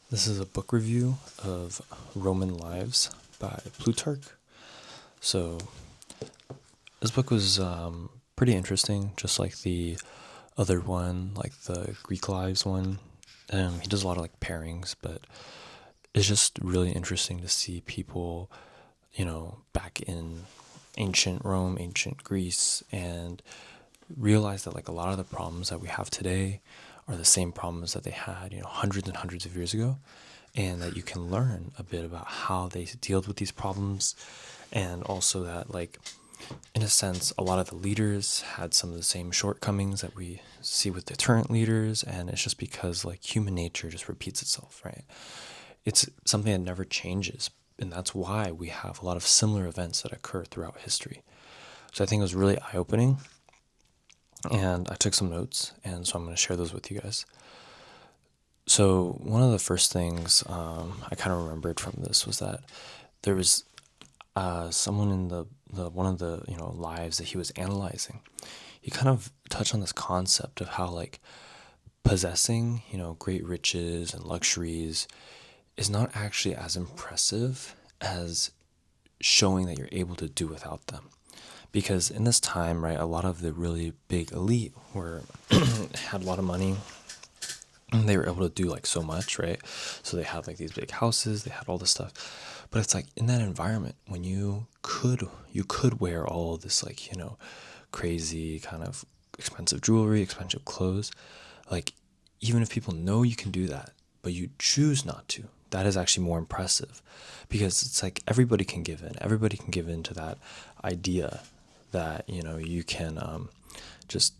This is a book review of Roman Lives by Plutarch. So, this book was pretty interesting, just like the other one, like the Greek Lives one. He does a lot of like pairings, but it's just really interesting to see people, back in ancient Rome, ancient Greece, and realize that like a lot of the problems that we have today are the same problems that they had, hundreds and hundreds of years ago, and that you can learn a bit about how they dealt with these problems, and also that like in a sense a lot of the leaders had some of the same shortcomings that we see with the current leaders, and it's just because like human nature just repeats itself, right? It's something that never changes, and that's why we have a lot of similar events that occur throughout history. So I think it was really eye-opening, and I took some notes, and so I'm going to share those with you guys. So one of the first things I kind of remembered from this was that there was someone in the one of the lives that he was analyzing. He kind of touched on this concept of how like possessing great riches and luxuries is not actually as impressive as showing that you're able to do without them. Because in this time, right, a lot of the really big elite were had a lot of money, and they were able to do like so much, right? So they had like these big houses, they had all this stuff. But it's like in that environment when you could wear all of this like, crazy kind of expensive jewelry, expensive clothes, like even if people know you can do that, but you choose not to, that is actually more impressive, because it's like everybody can give in. Everybody can give in to that idea that, you can just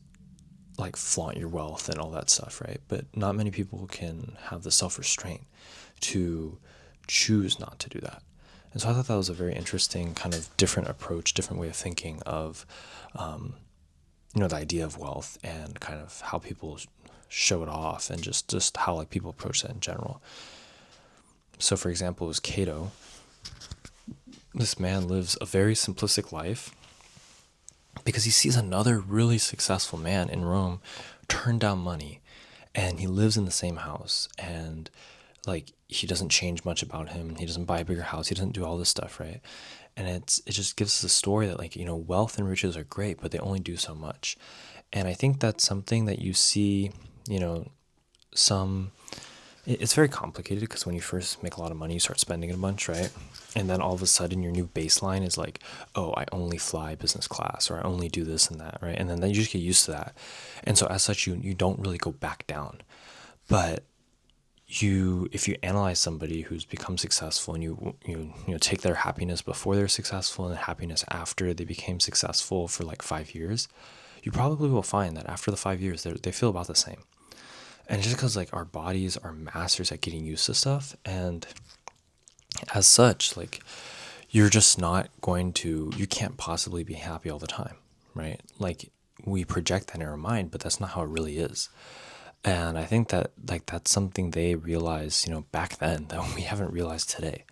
like flaunt your wealth and all that stuff, right? But not many people can have the self-restraint to choose not to do that. And so I thought that was a very interesting kind of different approach, different way of thinking of, the idea of wealth and kind of how people show it off, and just how like people approach that in general. So for example, it was Cato. This man lives a very simplistic life because he sees another really successful man in Rome turn down money, and he lives in the same house, and like he doesn't change much about him. He doesn't buy a bigger house. He doesn't do all this stuff, right? And it just gives us a story that like, wealth and riches are great, but they only do so much. And I think that's something that you see, some it's very complicated, because when you first make a lot of money, you start spending it a bunch, right? And then all of a sudden, your new baseline is like, oh, I only fly business class, or I only do this and that, right? And then you just get used to that. And so as such, you don't really go back down. But if you analyze somebody who's become successful, and you take their happiness before they're successful and the happiness after they became successful for like 5 years, you probably will find that after the 5 years, they feel about the same. And just because like our bodies are masters at getting used to stuff, and as such, like you're just not you can't possibly be happy all the time, right? Like we project that in our mind, but that's not how it really is. And I think that like that's something they realized, back then, that we haven't realized today.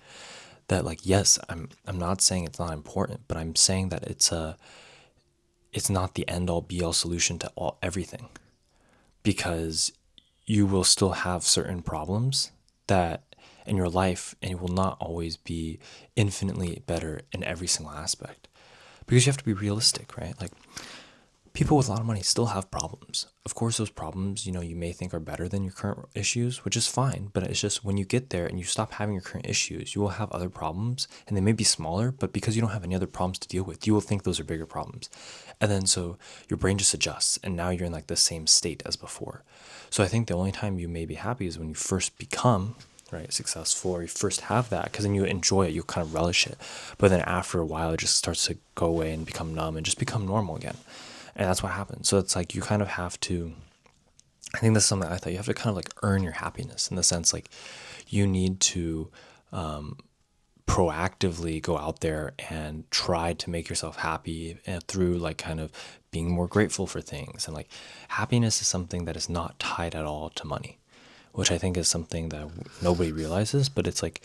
That like, yes, I'm not saying it's not important, but I'm saying that it's not the end all be all solution to everything, because you will still have certain problems that in your life, and it will not always be infinitely better in every single aspect, because you have to be realistic, right? Like people with a lot of money still have problems. Of course, those problems, you may think are better than your current issues, which is fine. But it's just when you get there and you stop having your current issues, you will have other problems, and they may be smaller, but because you don't have any other problems to deal with, you will think those are bigger problems. And then so your brain just adjusts, and now you're in like the same state as before. So I think the only time you may be happy is when you first become right successful, or you first have that, because then you enjoy it, you kind of relish it. But then after a while, it just starts to go away and become numb and just become normal again. And that's what happens. So it's like you kind of have to, I think that's something I thought, you have to kind of like earn your happiness, in the sense like you need to proactively go out there and try to make yourself happy, and through like kind of being more grateful for things. And like happiness is something that is not tied at all to money, which I think is something that nobody realizes. But it's like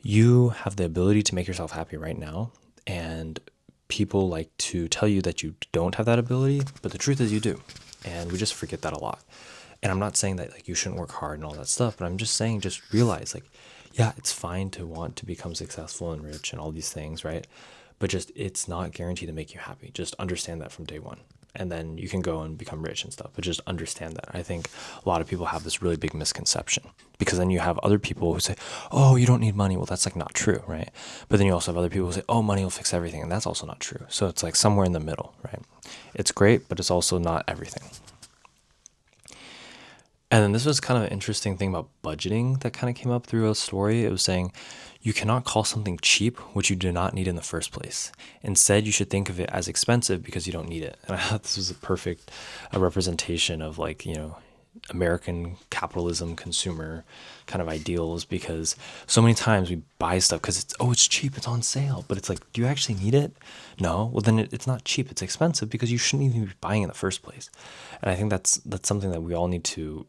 you have the ability to make yourself happy right now, and people like to tell you that you don't have that ability, but the truth is you do. And we just forget that a lot. And I'm not saying that like you shouldn't work hard and all that stuff, but I'm just saying just realize like, yeah, it's fine to want to become successful and rich and all these things, right? But just it's not guaranteed to make you happy. Just understand that from day one. And then you can go and become rich and stuff, but just understand that. I think a lot of people have this really big misconception, because then you have other people who say, oh, you don't need money. Well, that's like not true, right? But then you also have other people who say, oh, money will fix everything. And that's also not true. So it's like somewhere in the middle, right? It's great, but it's also not everything. And then this was kind of an interesting thing about budgeting that kind of came up through a story. It was saying you cannot call something cheap which you do not need in the first place. Instead, you should think of it as expensive because you don't need it. And I thought this was a perfect representation of like, American capitalism consumer kind of ideals, because so many times we buy stuff because it's cheap, it's on sale, but it's like, do you actually need it? No. Well, then it's not cheap, it's expensive because you shouldn't even be buying in the first place. And I think that's something that we all need to,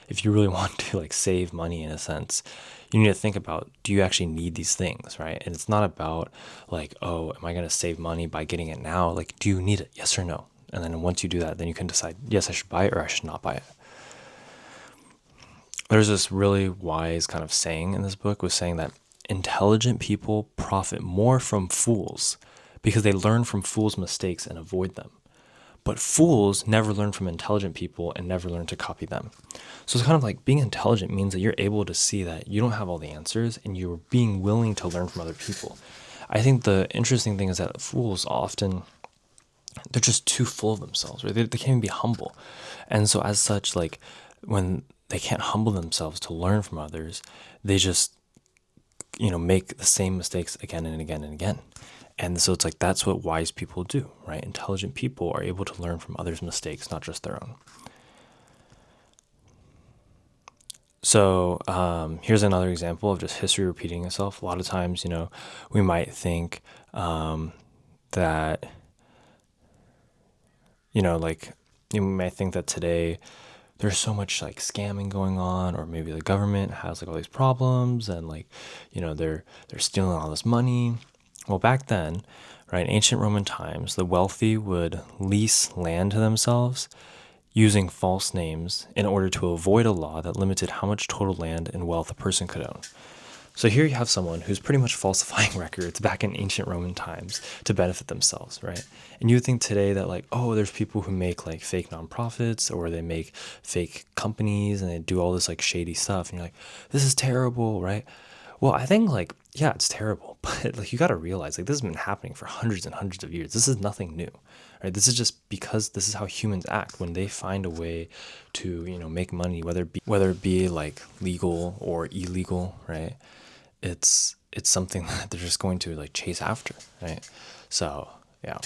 if you really want to like save money in a sense, you need to think about, do you actually need these things, right? And it's not about like, oh, am I going to save money by getting it now? Like, do you need it? Yes or no? And then once you do that, then you can decide, yes, I should buy it or I should not buy it. There's this really wise kind of saying in this book, was saying that intelligent people profit more from fools because they learn from fools' mistakes and avoid them. But fools never learn from intelligent people and never learn to copy them. So it's kind of like being intelligent means that you're able to see that you don't have all the answers and you're being willing to learn from other people. I think the interesting thing is that fools often, they're just too full of themselves, right? They can't even be humble. And so as such, like when they can't humble themselves to learn from others, they just, make the same mistakes again and again and again. And so it's like, that's what wise people do, right? Intelligent people are able to learn from others' mistakes, not just their own. So here's another example of just history repeating itself. A lot of times, we might think that, like, we might think that today there's so much like scamming going on, or maybe the government has like all these problems and like, they're stealing all this money. Well, back then, right, in ancient Roman times, the wealthy would lease land to themselves using false names in order to avoid a law that limited how much total land and wealth a person could own. So here you have someone who's pretty much falsifying records back in ancient Roman times to benefit themselves, right? And you would think today that like, oh, there's people who make like fake nonprofits, or they make fake companies and they do all this like shady stuff. And you're like, this is terrible, right? Well, I think like, yeah, it's terrible, but like you got to realize like this has been happening for hundreds and hundreds of years. This is nothing new, right? This is just because this is how humans act when they find a way to, make money, whether it be like legal or illegal, right? It's something that they're just going to like chase after, right? So yeah.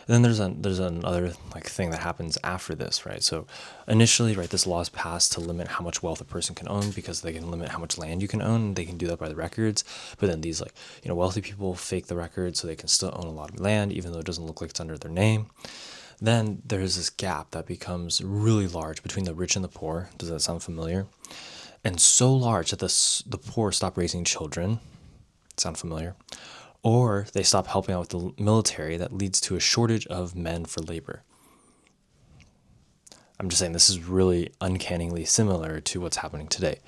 And then there's another like thing that happens after this, right? So initially, right, this law is passed to limit how much wealth a person can own, because they can limit how much land you can own. They can do that by the records. But then these like, wealthy people fake the records so they can still own a lot of land, even though it doesn't look like it's under their name. Then there's this gap that becomes really large between the rich and the poor. Does that sound familiar? And so large that the poor stop raising children. Sound familiar? Or they stop helping out with the military. That leads to a shortage of men for labor. I'm just saying this is really uncannily similar to what's happening today.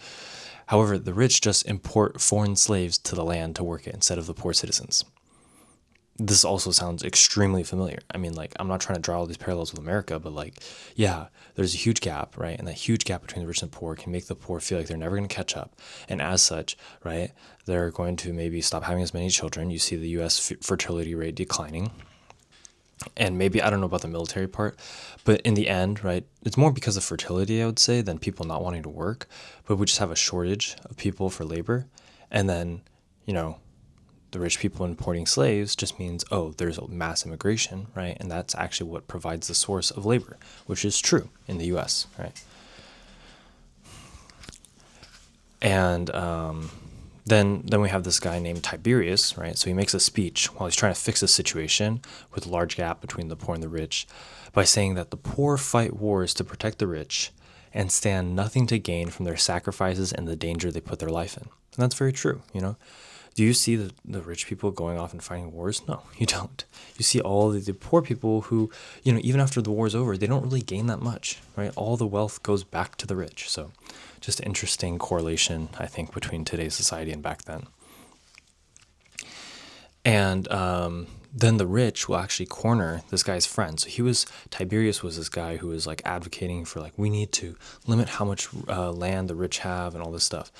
However, the rich just import foreign slaves to the land to work it instead of the poor citizens. This also sounds extremely familiar. I mean, like, I'm not trying to draw all these parallels with America, but like, yeah, there's a huge gap, right? And that huge gap between the rich and the poor can make the poor feel like they're never going to catch up. And as such, right, they're going to maybe stop having as many children. You see the US fertility rate declining. And maybe, I don't know about the military part, but in the end, right, it's more because of fertility, I would say, than people not wanting to work. But we just have a shortage of people for labor. And then, the rich people importing slaves just means, oh, there's a mass immigration, right? And that's actually what provides the source of labor, which is true in the US, right? And then we have this guy named Tiberius, right? So he makes a speech while he's trying to fix a situation with a large gap between the poor and the rich by saying that the poor fight wars to protect the rich and stand nothing to gain from their sacrifices and the danger they put their life in. And that's very true, Do you see the rich people going off and fighting wars? No, you don't. You see all the poor people who, even after the war's over, they don't really gain that much, right? All the wealth goes back to the rich. So just interesting correlation, I think, between today's society and back then. And then the rich will actually corner this guy's friend. So Tiberius was this guy who was like advocating for like, we need to limit how much land the rich have and all this stuff.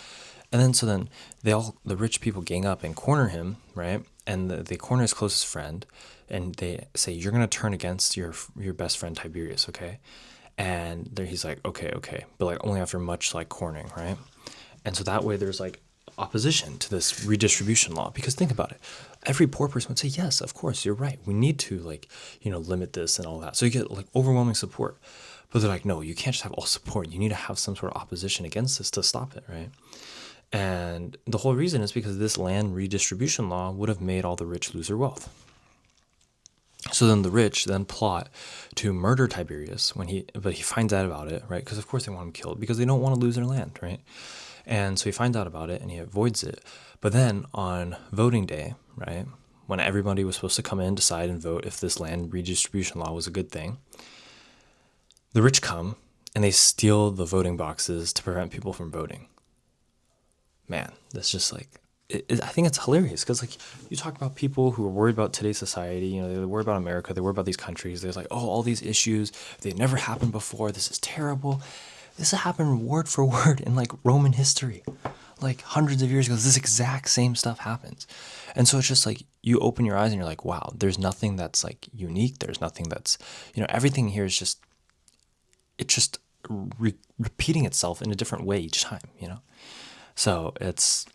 And then the rich people gang up and corner him, right? And they corner his closest friend, and they say, you're going to turn against your best friend Tiberius, okay? And he's like, okay, but like only after much like cornering, right? And so that way there's like opposition to this redistribution law, because think about it, every poor person would say, yes, of course, you're right, we need to like limit this and all that. So you get like overwhelming support, but they're like, no, you can't just have all support, you need to have some sort of opposition against this to stop it, right? And the whole reason is because this land redistribution law would have made all the rich lose their wealth. So then the rich then plot to murder Tiberius but he finds out about it, right? Because of course they want him killed because they don't want to lose their land, right? And so he finds out about it and he avoids it. But then on voting day, right, when everybody was supposed to come in, decide and vote if this land redistribution law was a good thing, the rich come and they steal the voting boxes to prevent people from voting. Man, that's just like, I think it's hilarious because like you talk about people who are worried about today's society, they worry about America, they worry about these countries. There's like, oh, all these issues, they never happened before. This is terrible. This happened word for word in like Roman history, like hundreds of years ago. This exact same stuff happens. And so it's just like you open your eyes and you're like, wow, there's nothing that's like unique. There's nothing that's, everything here is just, it's just repeating itself in a different way each time, So it's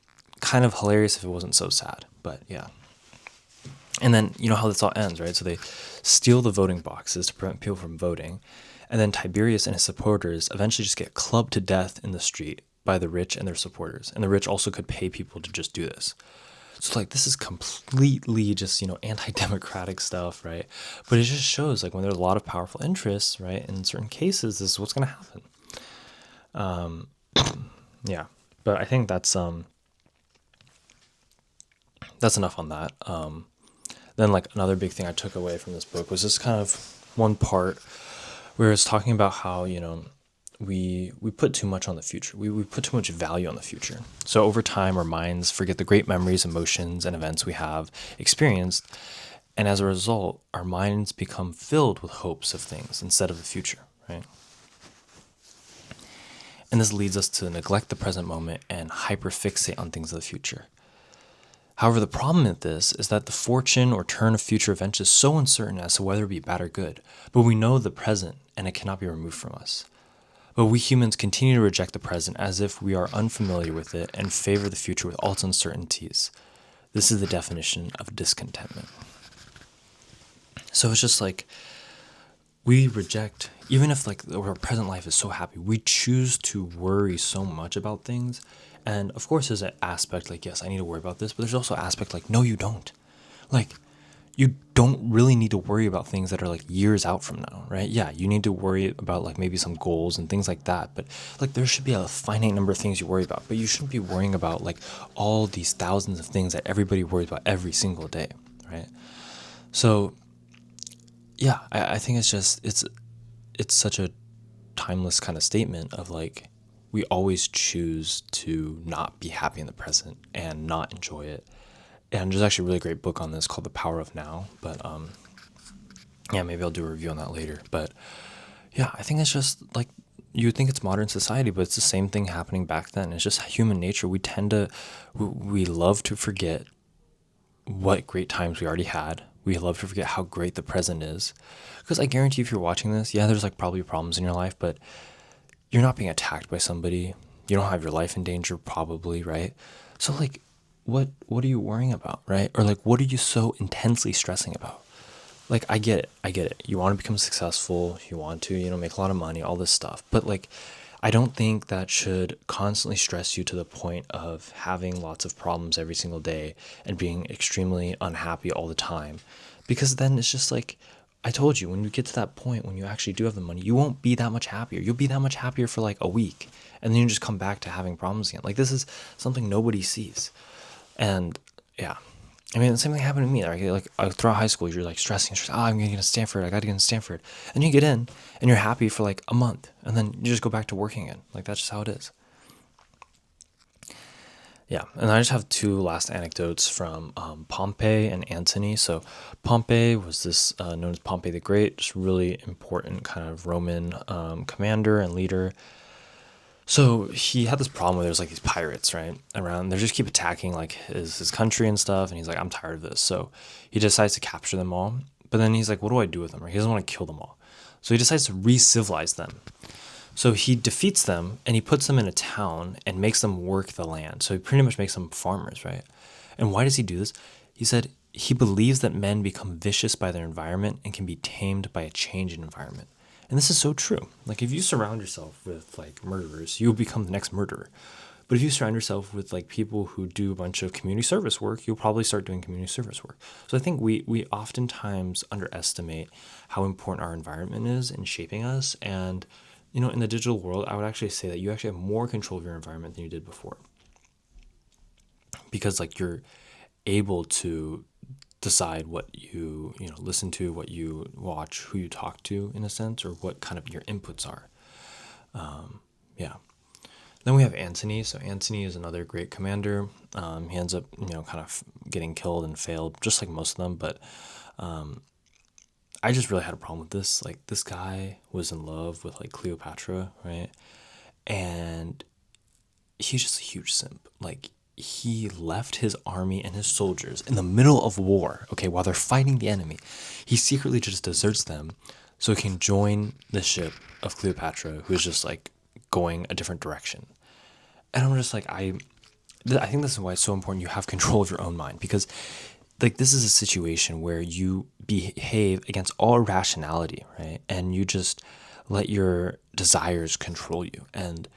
kind of hilarious if it wasn't so sad, but yeah. And then you know how this all ends, right? So they steal the voting boxes to prevent people from voting. And then Tiberius and his supporters eventually just get clubbed to death in the street by the rich and their supporters. And the rich also could pay people to just do this. So like this is completely just, anti-democratic stuff, right? But it just shows like when there's a lot of powerful interests, right? In certain cases, this is what's going to happen. Yeah. But I think that's enough on that. Then like another big thing I took away from this book was just kind of one part where it's talking about how, we put too much on the future. We put too much value on the future. So over time, our minds forget the great memories, emotions, and events we have experienced. And as a result, our minds become filled with hopes of things instead of the future, right? And this leads us to neglect the present moment and hyperfixate on things of the future. However, the problem with this is that the fortune or turn of future events is so uncertain as to whether it be bad or good, but we know the present and it cannot be removed from us. But we humans continue to reject the present as if we are unfamiliar with it and favor the future with all its uncertainties. This is the definition of discontentment. So it's just like we reject, even if like our present life is so happy, we choose to worry so much about things. And of course there's an aspect like, yes, I need to worry about this, but there's also an aspect like, no, you don't. Like, you don't really need to worry about things that are like years out from now, right? Yeah, you need to worry about like maybe some goals and things like that, but like there should be a finite number of things you worry about, but you shouldn't be worrying about like all these thousands of things that everybody worries about every single day, right? So yeah, I think it's just, it's such a timeless kind of statement of like, we always choose to not be happy in the present and not enjoy it. And there's actually a really great book on this called The Power of Now, but yeah, maybe I'll do a review on that later. But yeah, I think it's just like, you would think it's modern society, but it's the same thing happening back then. It's just human nature. We love to forget what great times we already had. We love to forget how great the present is. Because I guarantee if you're watching this, yeah, there's like probably problems in your life, but you're not being attacked by somebody. You don't have your life in danger, probably, right? So like, what are you worrying about, right? Or like, what are you so intensely stressing about? Like, I get it. You want to become successful. You want to, make a lot of money, all this stuff. But like, I don't think that should constantly stress you to the point of having lots of problems every single day and being extremely unhappy all the time. Because then it's just like, I told you, when you get to that point, when you actually do have the money, you won't be that much happier. You'll be that much happier for like a week. And then you just come back to having problems again. Like, this is something nobody sees. And yeah, I mean, the same thing happened to me. Like throughout high school, you're like stressing. Oh, I'm gonna get into Stanford. I got to get into Stanford. And you get in, and you're happy for like a month, and then you just go back to working again. Like that's just how it is. Yeah, and I just have two last anecdotes from Pompey and Antony. So Pompey was this known as Pompey the Great, just really important kind of Roman commander and leader. So he had this problem where there's like these pirates, right, around. They just keep attacking like his country and stuff, and he's like, I'm tired of this. So he decides to capture them all. But then he's like, what do I do with them? He doesn't want to kill them all. So he decides to re-civilize them. So he defeats them and he puts them in a town and makes them work the land. So he pretty much makes them farmers, right? And why does he do this? He said he believes that men become vicious by their environment and can be tamed by a change in environment. And this is so true. Like if you surround yourself with like murderers, you'll become the next murderer. But if you surround yourself with like people who do a bunch of community service work, you'll probably start doing community service work. So I think we oftentimes underestimate how important our environment is in shaping us. And in the digital world, I would actually say that you actually have more control of your environment than you did before. Because like you're able to decide what you listen to, what you watch, who you talk to in a sense, or what kind of your inputs are. Yeah. Then we have Antony. So Antony is another great commander. He ends up, kind of getting killed and failed, just like most of them. But I just really had a problem with this. Like this guy was in love with like Cleopatra, right? And he's just a huge simp. Like he left his army and his soldiers in the middle of war, okay, while they're fighting the enemy. He secretly just deserts them so he can join the ship of Cleopatra, who is just like going a different direction. And I'm just like, I think this is why it's so important you have control of your own mind, because like this is a situation where you behave against all rationality, right? And you just let your desires control you. And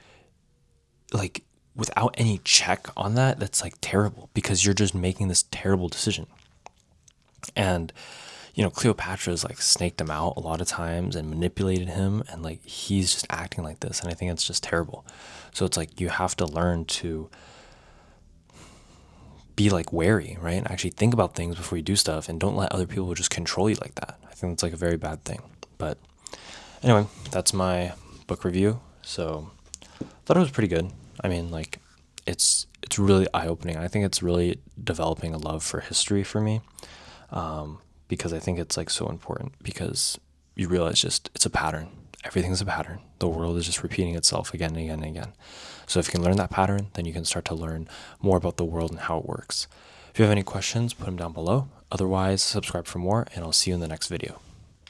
like without any check on that, that's like terrible, because you're just making this terrible decision. And Cleopatra's like snaked him out a lot of times and manipulated him, and like he's just acting like this, and I think it's just terrible. So it's like you have to learn to be like wary, right? And actually think about things before you do stuff, and don't let other people just control you like that. I think that's like a very bad thing. But anyway, that's my book review. So I thought it was pretty good. I mean, like it's really eye-opening. I think it's really developing a love for history for me, because I think it's like so important, because you realize just it's a pattern. Everything's a pattern. The world is just repeating itself again and again and again. So if you can learn that pattern, then you can start to learn more about the world and how it works. If you have any questions, put them down below. Otherwise, subscribe for more, and I'll see you in the next video.